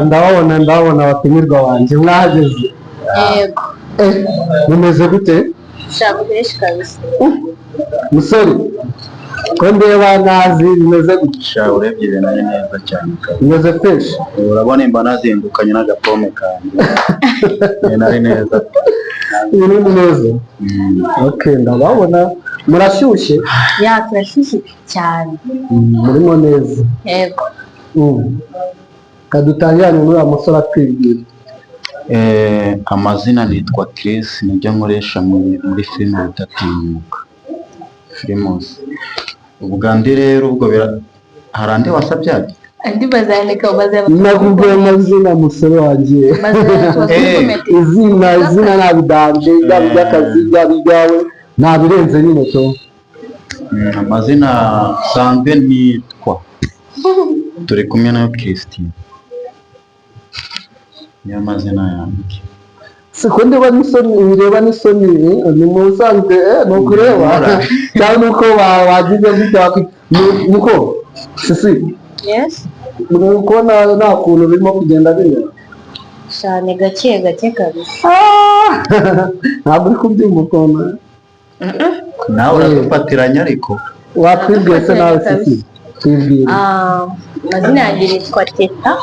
ndabona abatumirwa wanjye mwageze. Yego. Mumeze gute? Shaka benshi kabisa. Musore ko ndeba nazi bimeze gutya. Urebye ibintu ari neza cyane. Bimeze fresh. Urabona imba nazindukanye n'agapome kanjye. Nari neza. Ibintu neza. Okay, ndababona murashyushye. Turashyushye cyane. Murimo neza. Yego. Kadutangiranye muri amusora twibwira. Amazina nitwa Chris, nibyo nkoresha muri filime Rudatinyuka. Filmos. Ubugande rero ubwo harande wasabye ati? Andi bazandika Navuga amazina musore wanjye. Izina nabidanje, by'akazi by'abigawe nabirenze nyine to. Amazina sanzwe nitwa. Turi kumwe na Christine. Niyo mazina yanjye. Sekunde ureba n'isoni ni musanzwe no kureba cyangwa nuko wagize gute nuko sisi. Yes. Nuko nta kuntu birimo kugenda bimera cyane gake kabisa. Ntabwo uri kubyumva ukuntu nawe uradufatiranya ariko watwibwiye se nawe sisi twibwire. Amazina yanjye nitwa Teta.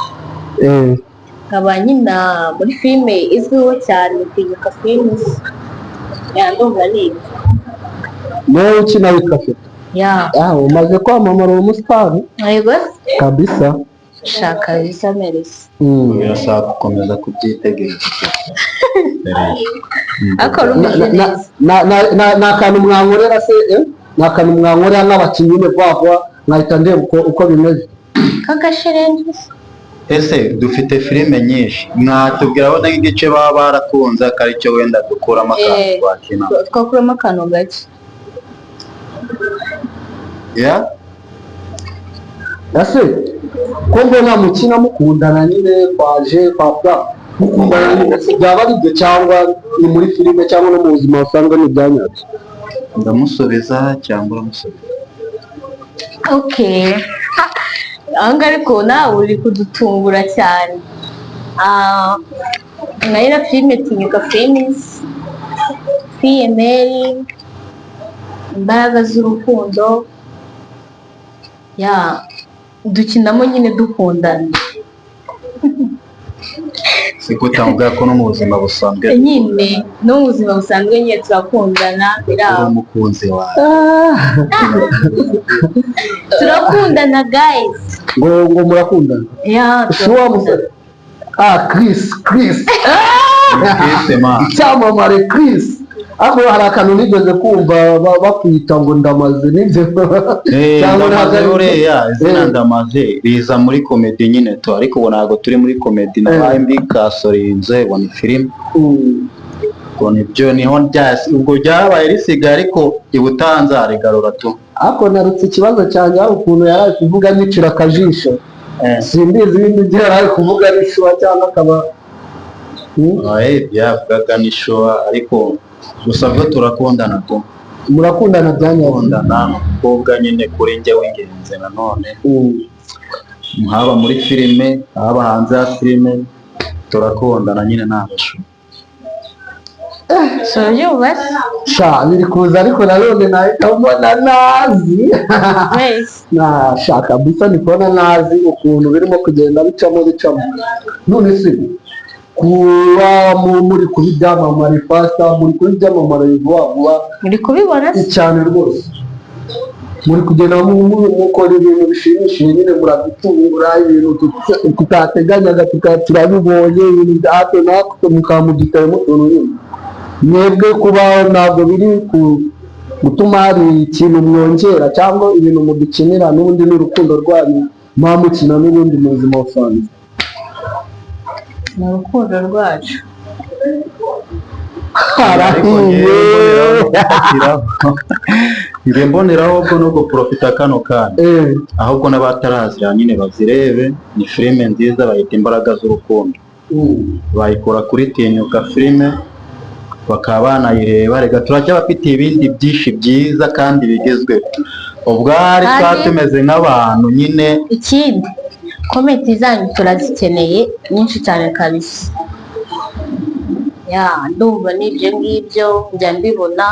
Nkaba nyina muri filime izwiho cyane Tinyuka Films. Ndumva neza. Nawe ukina witwa Teta? Umaze kwamamara uwo musitari? Yego kabisa. Shaka bisa merisi. Birasaba gukomeza kubyitegereza. Akora umeze na kantu mwankorera se na kantu mwankorera n'abakinnyi ne vuba nkahita ndeba uko bimeze. Kagasherenje. Ese dufite filime nyinshi mwatubwira aho n'igice baba barakunze akari cyo wenda dukuramo akantu twakina. Twakuramo akantu gake. Ese ko mbona mukina mukundana nyine kwaje kwapfa mukundana nyine byaba ari byo cyangwa ni muri filime cyangwa no mu buzima busanzwe n'ibyanyatse? Ndamusubiza cyangwa uramusubiza? Okay. Anga ariko nawe uri kudutungura cyane. Nayo filime Tinyuka Films, PML, imbaraga z'urukundo. Dukinamo nyine dukundana. Siko tamubwira ko no mu buzima busanzwe nyine no mu buzima busanzwe nyine turakundana biraho. Umukunzi wawe. Turakundana guys. Ngo murakundana? Turakundana. Chris. Chris man. Cyamamare Chris. Aho hari akantu nigeze kumva bakwita ngo ndamaze nibyo. Cyangwa ndamaze izina ndamaze riza muri comedy nyine to ariko ubona ntabwo turi muri comedy na mbi kasorinze wa film. Ko nibyo niho byasi ubwo byabaye risiga ariko ibutanza rigarura to. Ako narutse ikibazo cyane aho ukuntu yari kuvuga nicira akajisho. Simbizi ibindi byo yari kuvuga nishuwa cyangwa akaba byavugaga nishuwa ariko gusa bwo turakundana to. Murakundana byanyakundana umukobwa nyine kuri njye w'ingenzi nanone. Haba muri filime haba hanze ya filime turakundana nyine ntabasho. Biri kuza ariko nanone nahita mbona nazi. Nashaka bisa nikubona nazi ukuntu birimo kugenda bicamo. None se kuba muri kuri byamamare fasta muri kuri byamamare vuba muri kubibona cyane rwose muri kugenda mukora ibintu bishimishije nyine muradutungura ibintu tutateganyaga turabibonye ibintu hato natwe mukamugitamo utuntu nyine mwebwe kuba ntabwo biri gutuma hari ikintu mwongera cyangwa ibintu mudukinira n'ubundi n'urukundo rwanyu mwamukina n'ubundi mu buzima busanzwe? Ni urukundo rwacu. Ngiye mboneraho ubwo no guprofita kano kandi ahubwo n'abatarazira nyine bazirebe. Ni filime nziza bayita Imbaraga z'Urukundo. Bayikora kuri Tinyuka Filime bakaba banayireba. Rega turajya bafite ibindi byinshi byiza kandi bigezweho. Ubwo hari twatumeze nk'abantu nyine ikindi komenti zanyu turazikeneye nyinshi cyane kabisa. Ndumva n'ibyo ngibyo njya mbibona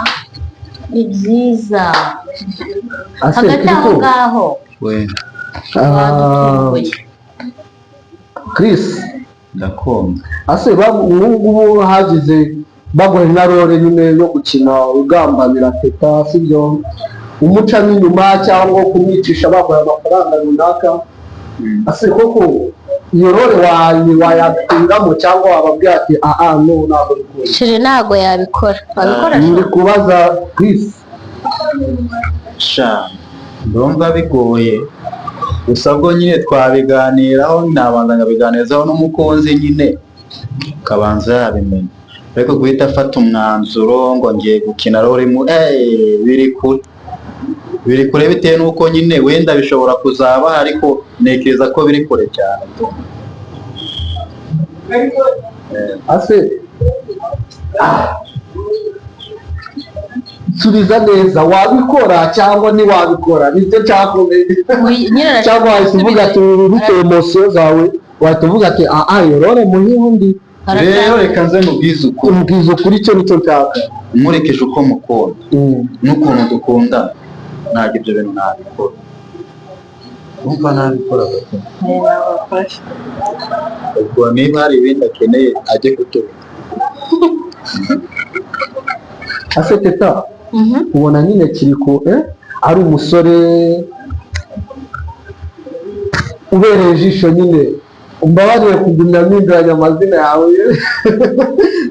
ni byiza. Hagati aho ngaho Chris ndakumva. Ase ubu hagize bagoye na role nyine yo gukina ugambanira Teta, sibyo? Umuca n'inyuma cyangwa kumwicisha bagoye amafaranga runaka. Ase koko iyo role wayakingamo cyangwa wababwira ati no ntabwo bikora? Shiri ntabwo yabikora. Ndi kubaza Chris. Ndumva bigoye, gusa bwo nyine twabiganiraho, nabanza ngabiganizaho n'umukunzi nyine kabanza yabimenya, ariko guhita afata umwanzuro ngo ngiye gukina role biri kure bitewe n'uko nyine wenda bishobora kuzaba, ariko ntekereza ko biri kure cyane. Ase subiza neza, wabikora cyangwa ntiwabikora? Nicyo cyakomeye. Cyangwa wahise uvuga ati bitewe emosiyo zawe wahita uvuga ati iyo role muhe undi? Rero reka nze mubwize ukuri, icyo nicyo nshaka. Nkurikije uko mukunda n'ukuntu dukundana, ntabwo ibyo bintu nabikora. Umva nabikora ubwo niba hari ibindi akeneye ajye kutuba. Ase Teta, ubona nyine Kiriko ari umusore ubereye ijisho nyine, umbabarire kugumya mpinduranya amazina yawe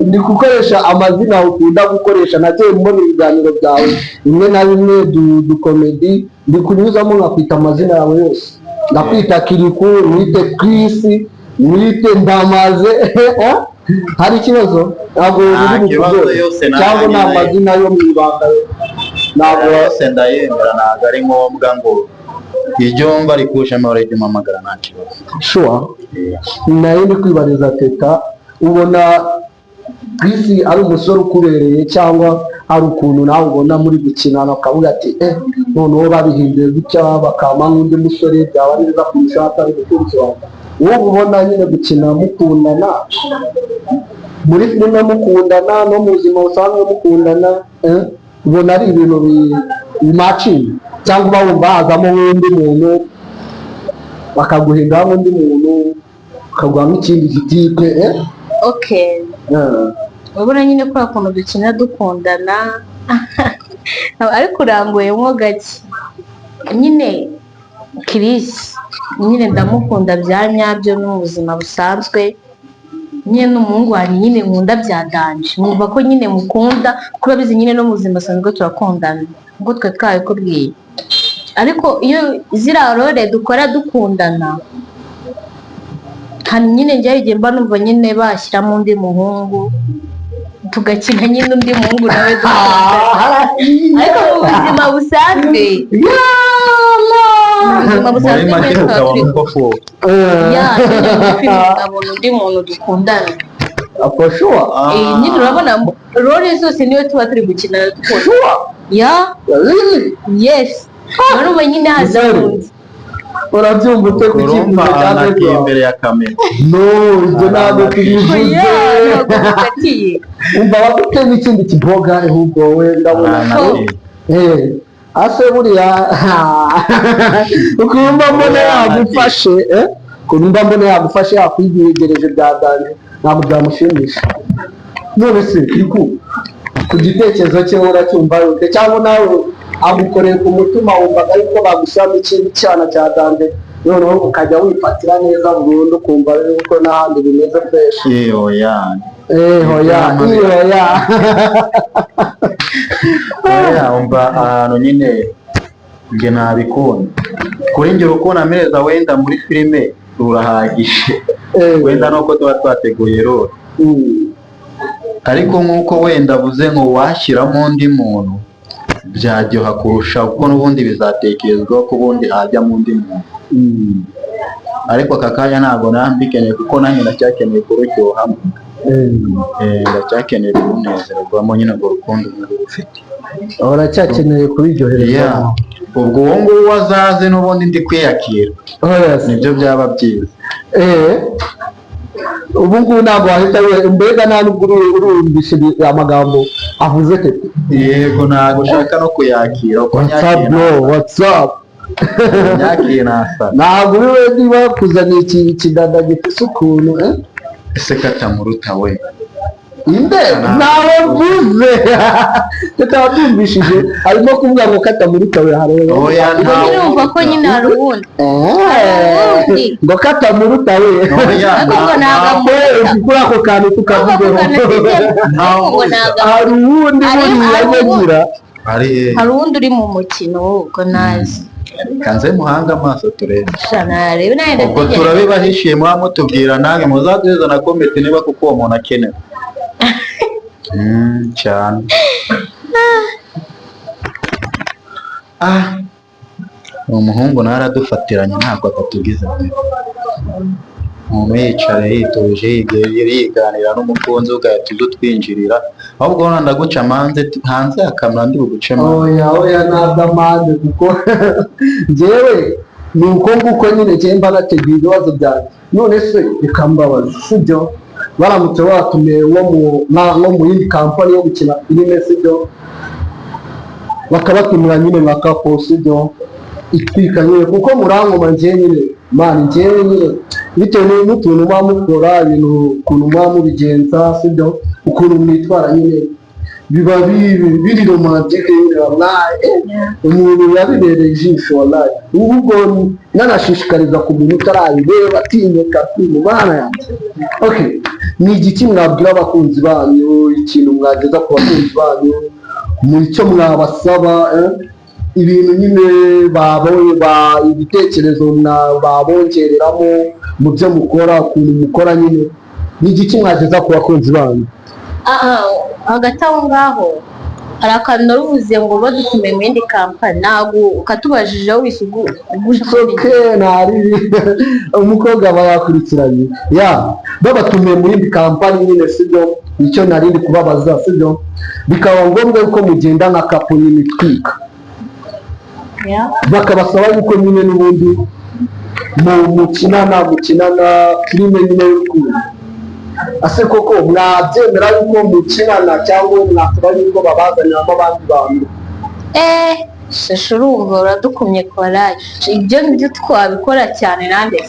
ndi gukoresha amazina ukunda gukoresha, nagiye mbona ibiganiro byawe bimwe na bimwe dukomedi, ndi kunyuzamo nkakwita amazina yawe yose, ndakwita Kiriko, mwite Chris, mwite Ndamaze. Hari ikibazo? Ntabwo biri yose cyangwa ni amazina yo mu ibanga? Ntabwo yose ndayemera, ntabwo ari ngombwa ngo iryo mba rikushemo urajya umpamagara nta kibazo. Sure. Nayo ndi kwibariza Teta, ubona Chris ari umusore ukubereye cyangwa hari ukuntu nawe ubona muri gukinana ukavuga ati noneho babihinduye gutya bakama nk'undi musore byaba neza kurusha atari gukurikirana? Wowe ubona nyine gukina mukundana muri filime, mukundana no mu buzima busanzwe mukundana, ubona ari ibintu bimacinga cyangwa uba wumva hazamo nk'undi muntu bakaguhinduramo undi muntu ukaguhamo ikindi gitipe? urabona nyine ko ukuntu dukina dukundana ariko uranguyemo gake nyine. Chris nyine ndamukunda bya nyabyo no mu buzima busanzwe, nyine n'umuhungu wanjye nyine nkunda bya danje, mwumva ko nyine mukunda kuba bizi nyine no mu buzima busanzwe turakundana ngo twe twabikubwiye. Ariko iyo ziriya role dukora dukundana, hano nyine njyewe igihe mba numva nyine bashyiramo undi muhungu tugakina nyine undi muhungu nawe dukundana, ariko mu buzima busanzwe muri make ukabona uko fu ukabona undi muntu dukundana. Nyine urabona role zose niyo tuba turi gukina yes, urumva nyine haza undi. Urabyumva ute ku kintu nagiye imbere ya kamera? Ibyo ntabwo tubivuze. Umva bafite n'ikindi kiboga ahubwo we ndabona ko ase buriya ukumva mbona yagufashe yakwigereje bya danje, ntabwo byamushimisha. None se ku gitekerezo cye uracyumva ute, cyangwa nawe agukoreye ku mutima wumvaga ariko bagushyiramo ikindi cyana cya danje noneho ukajya wifatira neza burundu ukumva ko n'ahandi bimeze fresh? Umva ahantu nyine njye ntabikunda. Kuri njye urukundo amereza wenda muri filime rurahagije, wenda nuko tuba twateguye role, ariko nk'uko wenda avuze ngo washyiramo undi muntu byaryoha kurusha, kuko n'ubundi bizatekerezwa ko ubundi hajyamo undi muntu. Ariko aka kanya ntabwo nambikeneye, kuko nanjye ndacyakeneye kururyohamo, ndacyakeneye kunezererwamo nyine urwo rukundo rufite. Uracyakeneye kubiryoherezamo? ubwo uwo nguwo azaze n'ubundi ndi kwiyakira nibyo byaba byiza. ubu ngubu ntabwo wahita mbega nta nubwo urumvishe amagambo avuze ke. Yego ntabwo ushaka no kuyakira uko WhatsApp nyakira nasa ntabwo uri we niba kuzaniye ikidada gifise ukuntu ese katamuruta we inde ntawe mvuze tutabyumvishije arimo kuvuga ngo katamuruta we hareba urumva ko nyine hari uwundi ngo katamuruta we kuri ako kantu tukavugeho hari uwundi buriya hari uwundi uri mu mukino ubwo nazi kanze muhanga amaso turebe ubwo ubwo turabibahishiye muba mutubwira nange muzaduheza na komite niba kuko uwo muntu akenewe cyane. Umuhungu naradufatiranye ntabwo atatugize umuntu yicara yituje yiganira n'umukunzi ugahita uza utwinjirira ahubwo wenda guca hanze akamera ndi bugucemo. Oya ntabwo amanze kuko njyewe ni uko nguko nyine njyewe mba nateguye ibibazo byanjye none se bikambabaza sibyo baramutse batumiye nko mu yindi kampani yo gukina filime sibyo bakabatumira nyine nka kapo sibyo itwika nyine kuko murankoma njyewe nyine mani njyewe nyine bitewe n'utuntu muba mukora ibintu ukuntu muba mubigenza sibyo ukuntu mwitwara nyine biba biri romantike nyine wallahi umuntu yabibereye ijisho wallahi ubwo nanashishikariza ku muntu utarabireba atinyuka bana yanjye. Okay, ni igiki mwabwira abakunzi banyu ikintu mwageza ku bakunzi banyu mu icyo mwabasaba ibintu nyine ibitekerezo babongereramo mu byo mukora ukuntu mukora nyine ni igiki mwageza ku bakunzi banyu? hagati aho ngaho hari akantu naruvuze ngo badutume mu yindi kampani ntabwo ukatubajije aho wisugura umukobwa aba yakurikiranye babatumiye mu yindi kampani nyine sibyo icyo narindi kubabaza sibyo bikaba ngombwa yuko mugenda nka kapo nyine itwika bakabasaba yuko nyine n'ubundi mukinana filime nyine y'urukundo ase koko mwabyemera yuko mukinana cyangwa mwakora yuko babazaniramo abandi bantu? shusho urumva uradukumye koraje ibyo nibyo twabikora cyane nanjye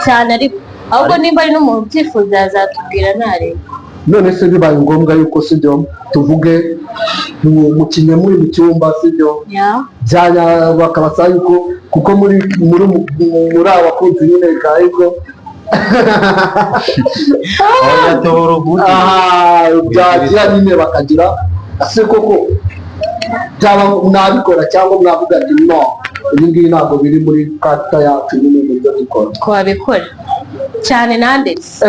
cyane ariko ahubwo nimba ari n'umuntu ubyifuza yazatubwira ntareba. none se bibaye ngombwa yuko sibyo tuvuge mukinye muri mu cyumba sibyo bakabasaba yuko kuko muri abakunzi nyine bikaba ariko byagira nyine bakagira ase koko byaba mwabikora cyangwa mwavuga ati no ibi ngibi ntabwo biri muri kata yacu nyine mu byo dukora? Twabikora cyane nanditse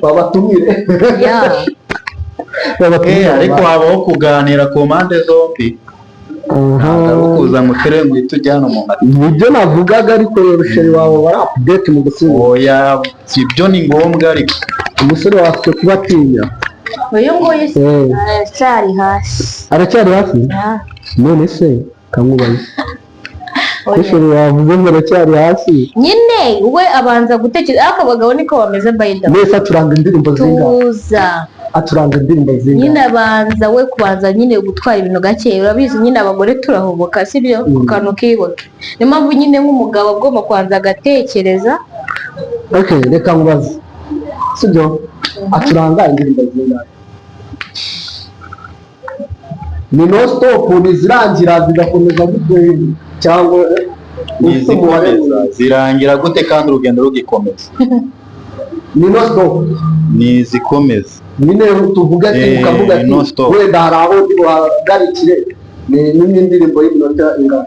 babatumire ariko habaho kuganira ku mpande zombi ntabwo ari ukuza mu turere ngo uhite ujyana umuntu nibyo navugaga ariko urusheri wawe bari apudete mu gusinya ibyo ni ngombwa ariko umusore wafite kuba atinya uyu nguyu aracyari hasi none se kamwubaye usheri wavuze ngo aracyari hasi nyine we abanza gutekereza ariko abagabo niko bameze bayida mbese acuranga indirimbo nyine abanza we kubanza nyine gutwara ibintu gake urabizi nyine abagore turahubuka sibyo ku kantu kiboke niyo mpamvu nyine nk'umugabo agomba kubanza agatekereza. Reka nkubaze sibyo acuranga indirimbo zingahe? ni no stop nizirangira zigakomeza gutera cyangwa zirangira gute kandi urugendo rugikomeza? ni no stop nizikomeza nyine tuvuga ati ukavuga ati wenda hari aho buhagarikire n'indirimbo y'iminota ingana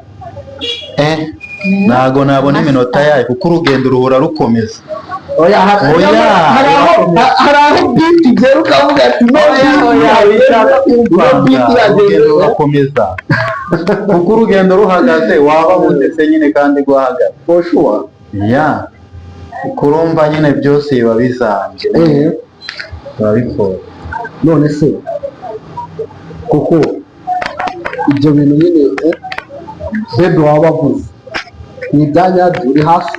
ntago nabona iminota yayo kuko urugendo ruhora rukomeza. hari aho biti ugera ukavuga ati urugendo rugakomeza kuko urugendo ruhagaze waba mutese nyine kandi rwahagaze kurumva nyine byose biba bizambye turabikora. none se kuko ibyo bintu nyine bebe waba wavuze ni ibyanyabyo uri hasi.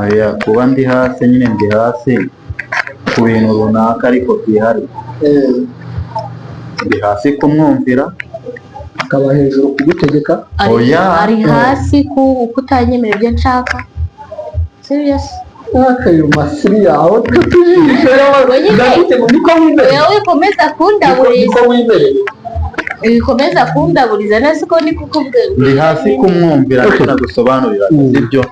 oya kuba ndi hasi nyine ndi hasi ku bintu runaka ariko byihariye, ndi hasi kumwumvira akaba hejuru kugutegeka. oya ari hasi ku kutanyemerera ibyo nshaka. Serious? Akayo masiri yawe tutujisho ndagute mu niko wimereye. Wewe ukomeza kundaburiza. Niko wimereye. Ukomeza kundaburiza nasi ko nikukubwira. ndi hasi kumwumvira ariko nagusobanurira ibyo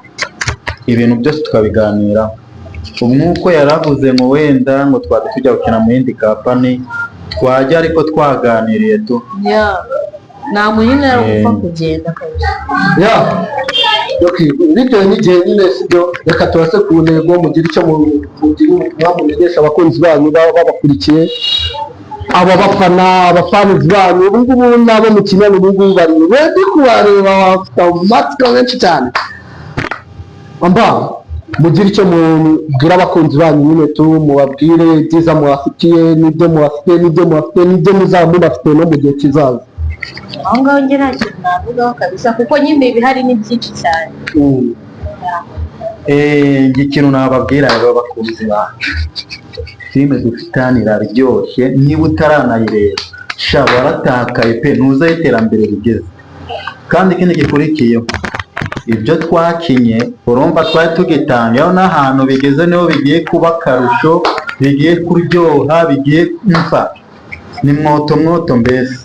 ibintu byose tukabiganira. Umwuko yaravuze ngo wenda ngo twari tujya gukina mu yindi kampani twajya ariko twaganiriye tu. Nta muhina upfa kugenda kabisa. Bitewe n'igihe nyine sibyo, reka turase ku ntego mugire icyo mwamumenyesha abakunzi banyu babakurikiye, aba bafana abafanizi banyu ubu ngubu nabo mukina ubu ngubu bari ready kubareba, bafite amatsiko menshi cyane. Mugire icyo mubwira abakunzi banyu nyine tu, mubabwire ibyiza mubafitiye n'ibyo muzaba mubafite no mu gihe kizaza. Aho ngaho njye nta kintu navugaho kabisa kuko nyine ibihari ni byinshi cyane. Ikintu nababwira rero bakunzi bacu, filime dufite hano iraryoshye, niba utaranayireba sha waratakaye pe, ntuzaho iterambere rigeze. Kandi ikindi gikurikiyeho ibyo twakinye urumva twari tugitangaho n'ahantu bigeze niho bigiye kuba akarusho, bigiye kuryoha, bigiye kumva ni mwoto mbese.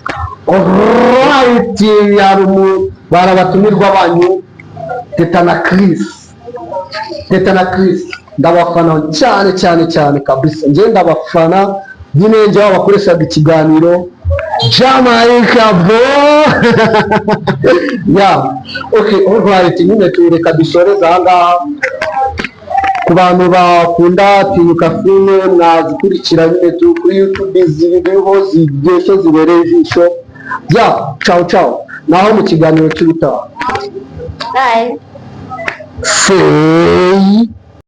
Barabatumirwa banyu Teta na Chris ndabafana cyane kabisa. Njye ndabafana nyine, njye bakoreshaga ikiganiro Jamaica bro. Alright, nyine tureka dusoreze aha ngaha. Ku bantu bakunda Tinyuka Filime mwazikurikira nyine kuri YouTube, ziriho ziryoshye zibereye ijisho. Ciao naho mu kiganiro cy'ubutaha. Bye. Say